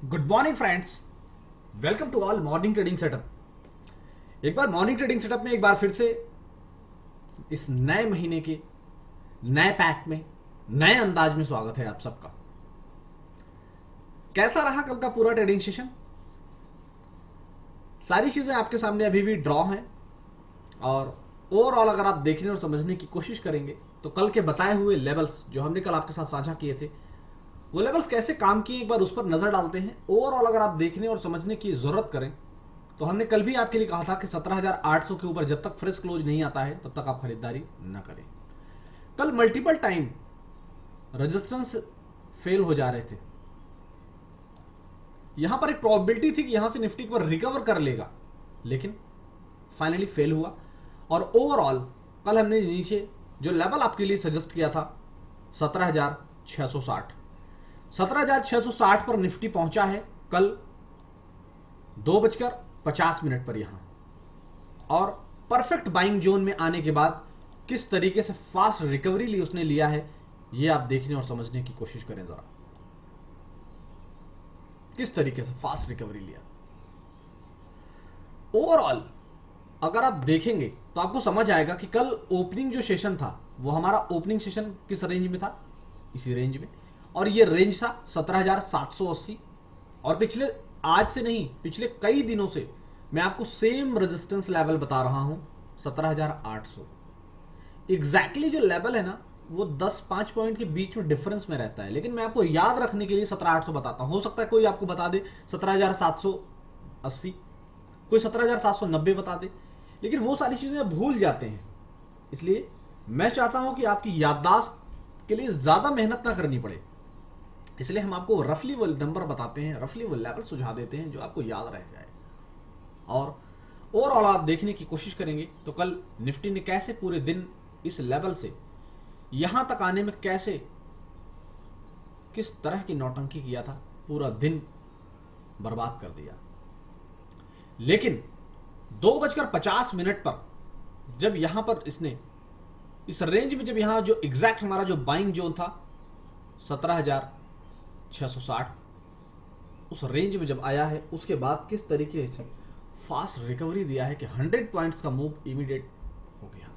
Good morning friends, welcome to all morning trading setup. एक बार morning trading setup में एक बार फिर से इस नए महीने के नए पैक में नए अंदाज में स्वागत है आप सबका। कैसा रहा कल का पूरा ट्रेडिंग सेशन? सारी चीजें आपके सामने अभी भी ड्रॉ हैं और ओवरऑल अगर आप देखने और समझने की कोशिश करेंगे तो कल के बताए हुए लेवल्स जो हमने कल आपके साथ साझा किए थे वो लेवल्स कैसे काम किए एक बार उस पर नजर डालते हैं। ओवरऑल अगर आप देखने और समझने की जरूरत करें तो हमने कल भी आपके लिए कहा था कि 17,800 के ऊपर जब तक फ्रेश क्लोज नहीं आता है तब तक आप खरीदारी न करें। कल मल्टीपल टाइम रेजिस्टेंस फेल हो जा रहे थे। यहां पर एक प्रोबेबिलिटी थी कि यहां से निफ्टी को रिकवर कर लेगा, लेकिन फाइनली फेल हुआ। और ओवरऑल कल हमने नीचे जो लेवल आपके लिए सजेस्ट किया था 17,660 17,660 पर निफ्टी पहुंचा है कल 2:50 पर यहां। और परफेक्ट बाइंग जोन में आने के बाद किस तरीके से फास्ट रिकवरी ली उसने लिया है यह आप देखने और समझने की कोशिश करें जरा। किस तरीके से फास्ट रिकवरी लिया। ओवरऑल अगर आप देखेंगे तो आपको समझ आएगा कि कल ओपनिंग जो सेशन था वो हमारा ओपनिंग सेशन किस रेंज में था, इसी रेंज में। और ये रेंज था 17,780। और पिछले आज से नहीं पिछले कई दिनों से मैं आपको सेम रेजिस्टेंस लेवल बता रहा हूं 17,800। एग्जैक्टली जो लेवल है ना वो 10-5 पॉइंट के बीच में डिफरेंस में रहता है, लेकिन मैं आपको याद रखने के लिए 17,800 बताता हूं। हो सकता है कोई आपको बता दे 17,780, कोई 17,790 बता दे, लेकिन वो सारी चीजें भूल जाते हैं। इसलिए मैं चाहता हूं कि आपकी याददाश्त के लिए ज्यादा मेहनत ना करनी पड़े, इसलिए हम आपको रफली वो नंबर बताते हैं, रफली वो लेवल सुझाव देते हैं जो आपको याद रह जाए। और ओवरऑल आप देखने की कोशिश करेंगे तो कल निफ्टी ने कैसे पूरे दिन इस लेवल से यहां तक आने में कैसे किस तरह की नौटंकी किया था, पूरा दिन बर्बाद कर दिया। लेकिन 2:50 पर जब यहां पर इसने इस रेंज में जब यहां जो एग्जैक्ट हमारा जो बाइंग जोन था 17,660 उस रेंज में जब आया है उसके बाद किस तरीके से फास्ट रिकवरी दिया है कि 100 पॉइंट्स का मूव इमीडिएट हो गया।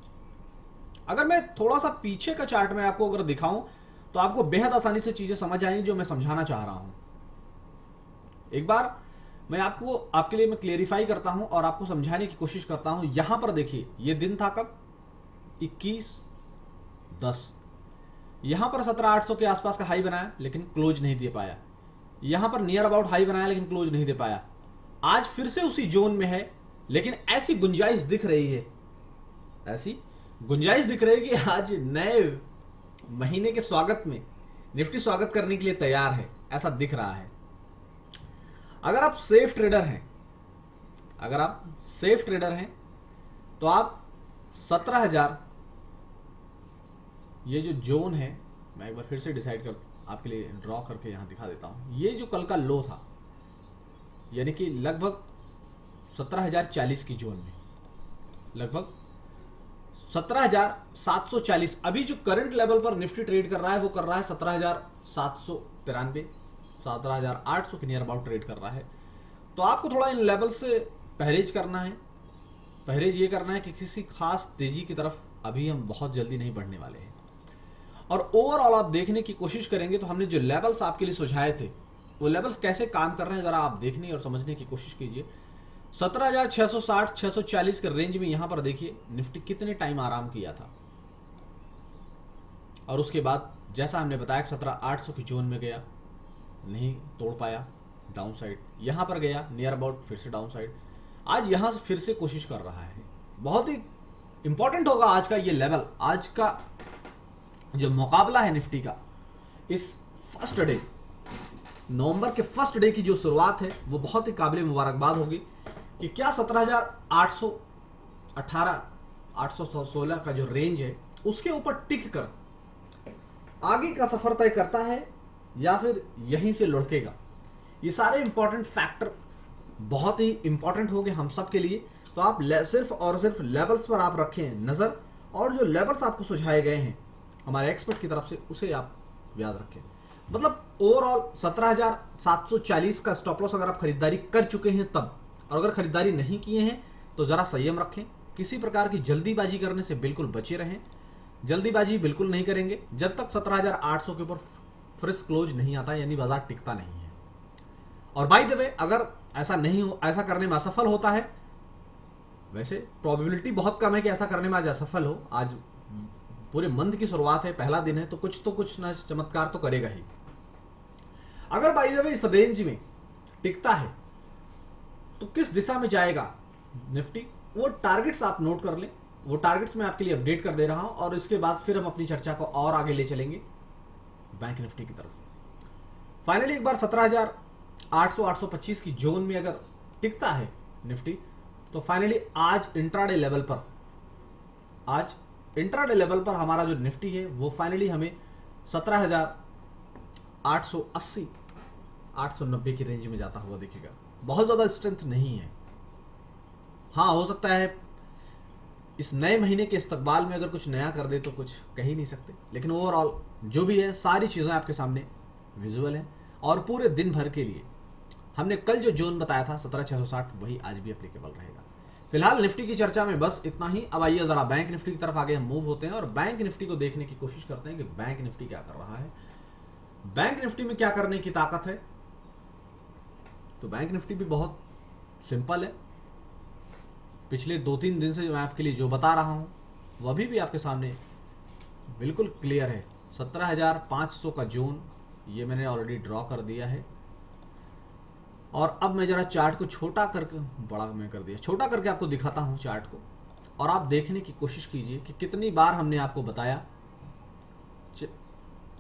अगर मैं थोड़ा सा पीछे का चार्ट में आपको अगर दिखाऊं तो आपको बेहद आसानी से चीजें समझ आएंगी जो मैं समझाना चाह रहा हूं। एक बार मैं आपको आपके लिए मैं क्लियरिफाई करता हूं और आपको समझाने की कोशिश करता हूं। यहां पर देखिए ये दिन था कब 21/10। यहां पर 17,800 के आसपास का हाई बनाया लेकिन क्लोज नहीं दे पाया। यहां पर नियर अबाउट हाई बनाया लेकिन क्लोज नहीं दे पाया। आज फिर से उसी जोन में है, लेकिन ऐसी गुंजाइश दिख रही है, ऐसी गुंजाइश दिख रही है कि आज नए महीने के स्वागत में निफ्टी स्वागत करने के लिए तैयार है, ऐसा दिख रहा है। अगर आप सेफ ट्रेडर हैं तो आप 17,000 ये जो जोन है मैं एक बार फिर से डिसाइड कर आपके लिए ड्रॉ करके यहां दिखा देता हूं। ये जो कल का लो था यानी कि लगभग 17,040 की जोन में, लगभग 17,740। अभी जो करंट लेवल पर निफ्टी ट्रेड कर रहा है वो कर रहा है 17,793, 17,800 के नियर अबाउट ट्रेड कर रहा है। तो आपको थोड़ा इन लेवल से परहेज करना है। परहेज ये करना है कि किसी खास तेजी की तरफ अभी हम बहुत जल्दी नहीं बढ़ने वाले हैं। और ओवरऑल आप देखने की कोशिश करेंगे तो हमने जो लेवल्स आपके लिए सुझाए थे वो लेवल्स कैसे काम कर रहे हैं जरा आप देखने और समझने की कोशिश कीजिए। 17,660 640 के रेंज में यहां पर देखिए निफ्टी कितने टाइम आराम किया था और उसके बाद जैसा हमने बताया 17,800 की जोन में गया, नहीं तोड़ पाया, डाउन साइड यहां पर गया, नियर अबाउट फिर से डाउन साइड। आज यहां से फिर से कोशिश कर रहा है। बहुत ही इंपॉर्टेंट होगा आज का ये लेवल, आज का जो मुकाबला है निफ्टी का इस फर्स्ट डे, नवंबर के फर्स्ट डे की जो शुरुआत है वो बहुत ही काबिल मुबारकबाद होगी कि क्या 17,818 816 का जो रेंज है उसके ऊपर टिक कर आगे का सफर तय करता है या फिर यहीं से लुढ़केगा। ये सारे इंपॉर्टेंट फैक्टर बहुत ही इंपॉर्टेंट हो गए हम सब के लिए। तो आप सिर्फ और सिर्फ लेवल्स पर आप रखें नजर और जो लेवल्स आपको सुझाए गए हैं हमारे एक्सपर्ट की तरफ से उसे आप याद रखें। मतलब ओवरऑल 17,740 का स्टॉप लॉस अगर आप खरीदारी कर चुके हैं तब, और अगर खरीदारी नहीं किए हैं तो जरा संयम रखें। किसी प्रकार की जल्दीबाजी करने से बिल्कुल बचे रहें। जल्दीबाजी बिल्कुल नहीं करेंगे जब तक 17,800 के ऊपर फ्रेश क्लोज नहीं आता, यानी बाजार टिकता नहीं है। और बाय द वे, अगर ऐसा नहीं हो, ऐसा करने में असफल होता है, वैसे प्रोबेबिलिटी बहुत कम है कि ऐसा करने में आज असफल हो। आज पूरे मंथ की शुरुआत है, पहला दिन है, तो कुछ ना चमत्कार तो करेगा ही। अगर बाय द वे इस रेंज में टिकता है तो किस दिशा में जाएगा निफ्टी, वो टारगेट्स आप नोट कर लें। वो टारगेट्स मैं आपके लिए अपडेट कर दे रहा हूं, और इसके बाद फिर हम अपनी चर्चा को और आगे ले चलेंगे बैंक निफ्टी की तरफ। फाइनली एक बार 17,800-825 की जोन में अगर टिकता है निफ्टी, तो फाइनली आज इंट्राडे लेवल पर हमारा जो निफ्टी है वो फाइनली हमें 17,880 890 की रेंज में जाता हुआ दिखेगा। बहुत ज्यादा स्ट्रेंथ नहीं है। हाँ, हो सकता है इस नए महीने के इस्तकबाल में अगर कुछ नया कर दे तो कुछ कह ही नहीं सकते, लेकिन ओवरऑल जो भी है सारी चीज़ें आपके सामने विजुअल हैं। और पूरे दिन भर के लिए हमने कल जो जोन बताया था 17,660, वही आज भी एप्लीकेबल रहेगा। फिलहाल निफ्टी की चर्चा में बस इतना ही। अब आइए जरा बैंक निफ्टी की तरफ आगे हम मूव होते हैं और बैंक निफ्टी को देखने की कोशिश करते हैं कि बैंक निफ्टी क्या कर रहा है, बैंक निफ्टी में क्या करने की ताकत है। तो बैंक निफ्टी भी बहुत सिंपल है। पिछले 2-3 दिन से मैं आपके लिए जो बता रहा हूं वह भी आपके सामने बिल्कुल क्लियर है। 17,500 का जोन ये मैंने ऑलरेडी ड्रॉ कर दिया है। और अब मैं जरा चार्ट को छोटा करके, बड़ा मैं कर दिया, छोटा करके आपको दिखाता हूं चार्ट को, और आप देखने की कोशिश कीजिए कि कितनी बार हमने आपको बताया। ये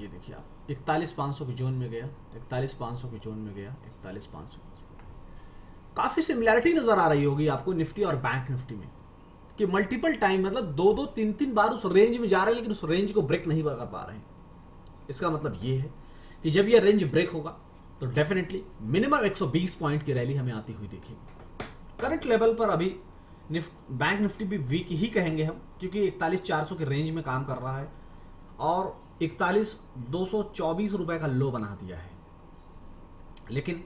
देखिए आप, 41,500 के जोन में गया, 41,500 के जोन में गया, 41,500। काफी सिमिलैरिटी नजर आ रही होगी आपको निफ्टी और बैंक निफ्टी में, कि मल्टीपल टाइम, मतलब 2-2, 3-3 बार उस रेंज में जा रहे हैं, लेकिन उस रेंज को ब्रेक नहीं कर पा रहे हैं। इसका मतलब ये है कि जब ये रेंज ब्रेक होगा तो डेफिनेटली मिनिमम 120 पॉइंट की रैली हमें आती हुई दिखेगी। करंट लेवल पर अभी बैंक निफ्टी भी वीक ही कहेंगे हम, क्योंकि 41,400 के रेंज में काम कर रहा है और 41,224 रुपए का लो बना दिया है। लेकिन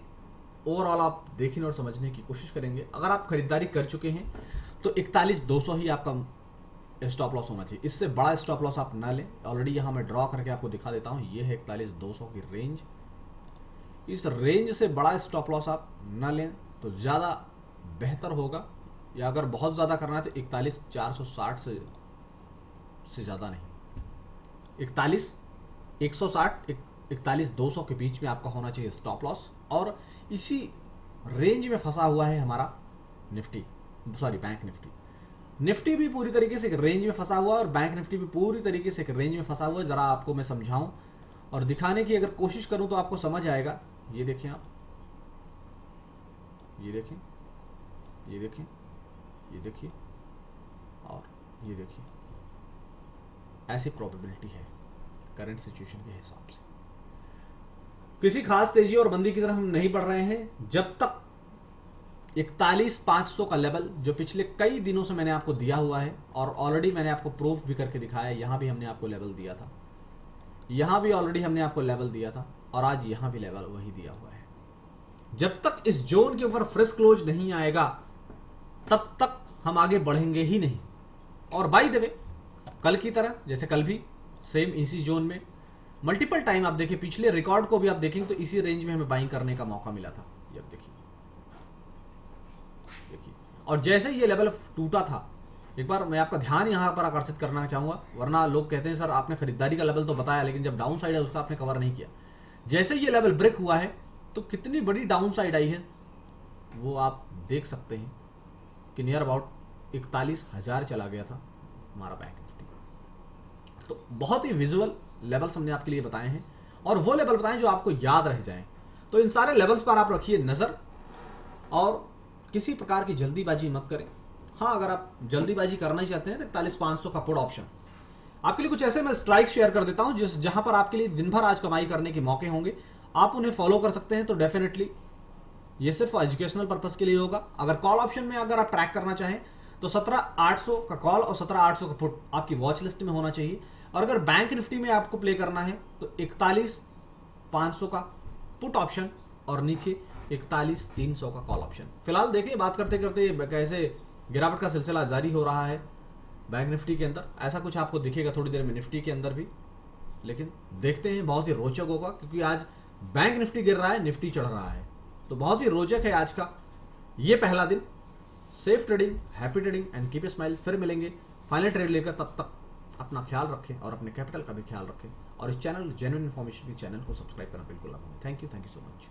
ओवरऑल आप देखने और समझने की कोशिश करेंगे, अगर आप खरीदारी कर चुके हैं तो 41,200 ही आपका स्टॉप लॉस होना चाहिए। इससे बड़ा स्टॉप लॉस आप ना लें। ऑलरेडी यहाँ मैं ड्रॉ करके आपको दिखा देता हूँ, ये है 41,200 की रेंज। इस रेंज से बड़ा स्टॉप लॉस आप ना लें तो ज़्यादा बेहतर होगा, या अगर बहुत ज़्यादा करना है तो 41,460 से ज़्यादा नहीं, 41,160, 41,200 के बीच में आपका होना चाहिए स्टॉप लॉस। और इसी रेंज में फंसा हुआ है हमारा बैंक निफ्टी। निफ्टी भी पूरी तरीके से एक रेंज में फंसा हुआ है और बैंक निफ्टी भी पूरी तरीके से एक रेंज में फंसा हुआ है। ज़रा आपको मैं समझाऊं और दिखाने की अगर कोशिश करूं तो आपको समझ आएगा। ये देखें आप, ये देखें, ये देखें, ये देखिए और ये देखिए, ऐसी प्रोबेबिलिटी है करंट सिचुएशन के हिसाब से। किसी खास तेजी और मंदी की तरफ हम नहीं बढ़ रहे हैं जब तक 41,500 का लेवल, जो पिछले कई दिनों से मैंने आपको दिया हुआ है और ऑलरेडी मैंने आपको प्रूफ भी करके दिखाया है। यहां भी हमने आपको लेवल दिया था, यहां भी ऑलरेडी हमने आपको लेवल दिया था, और आज यहां भी लेवल वही दिया हुआ है। जब तक इस जोन के ऊपर फ्रेश क्लोज नहीं आएगा तब तक हम आगे बढ़ेंगे ही नहीं। और बाय द वे, कल की तरह, जैसे कल भी सेम इसी जोन में मल्टीपल टाइम आप देखिए, पिछले रिकॉर्ड को भी आप देखेंगे तो इसी रेंज में हमें बाइंग करने का मौका मिला था। ये आप देखिए, और जैसे ये लेवल टूटा था, एक बार मैं आपका ध्यान यहां पर आकर्षित करना चाहूंगा, वरना लोग कहते हैं सर आपने खरीदारी का लेवल तो बताया लेकिन जब डाउन साइड है उसका आपने कवर नहीं किया। जैसे ये लेवल ब्रेक हुआ है तो कितनी बड़ी डाउन साइड आई है वो आप देख सकते हैं कि नियर अबाउट 41,000 चला गया था हमारा बैंक निफ्टी। तो बहुत ही विजुअल लेवल्स हमने आपके लिए बताए हैं, और वो लेवल बताएं जो आपको याद रह जाएं। तो इन सारे लेवल्स पर आप रखिए नजर और किसी प्रकार की जल्दीबाजी मत करें। हाँ, अगर आप जल्दीबाजी करना ही चाहते हैं तो 41,500 का पुट ऑप्शन आपके लिए कुछ ऐसे मैं स्ट्राइक शेयर कर देता हूं जहां पर आपके लिए दिन भर आज कमाई करने के मौके होंगे। आप उन्हें फॉलो कर सकते हैं। तो डेफिनेटली ये सिर्फ एजुकेशनल पर्पस के लिए होगा। अगर कॉल ऑप्शन में अगर आप ट्रैक करना चाहें तो 17,800 का कॉल और 17,800 का पुट आपकी वॉच लिस्ट में होना चाहिए। और अगर बैंक निफ्टी में आपको प्ले करना है तो 41 500 का पुट ऑप्शन और नीचे 41,300 का कॉल ऑप्शन। फिलहाल देखिए, बात करते करते कैसे गिरावट का सिलसिला जारी हो रहा है बैंक निफ्टी के अंदर। ऐसा कुछ आपको दिखेगा थोड़ी देर में निफ्टी के अंदर भी, लेकिन देखते हैं, बहुत ही रोचक होगा क्योंकि आज बैंक निफ्टी गिर रहा है, निफ्टी चढ़ रहा है, तो बहुत ही रोचक है आज का ये पहला दिन। Safe trading, happy trading and keep a smile. फिर मिलेंगे फाइनल ट्रेड लेकर, तब तक अपना ख्याल रखें और अपने कैपिटल का भी ख्याल रखें, और इस चैनल जेन्युइन इन्फॉर्मेशन के चैनल को सब्सक्राइब करना बिल्कुल ना भूलें। Thank you so much.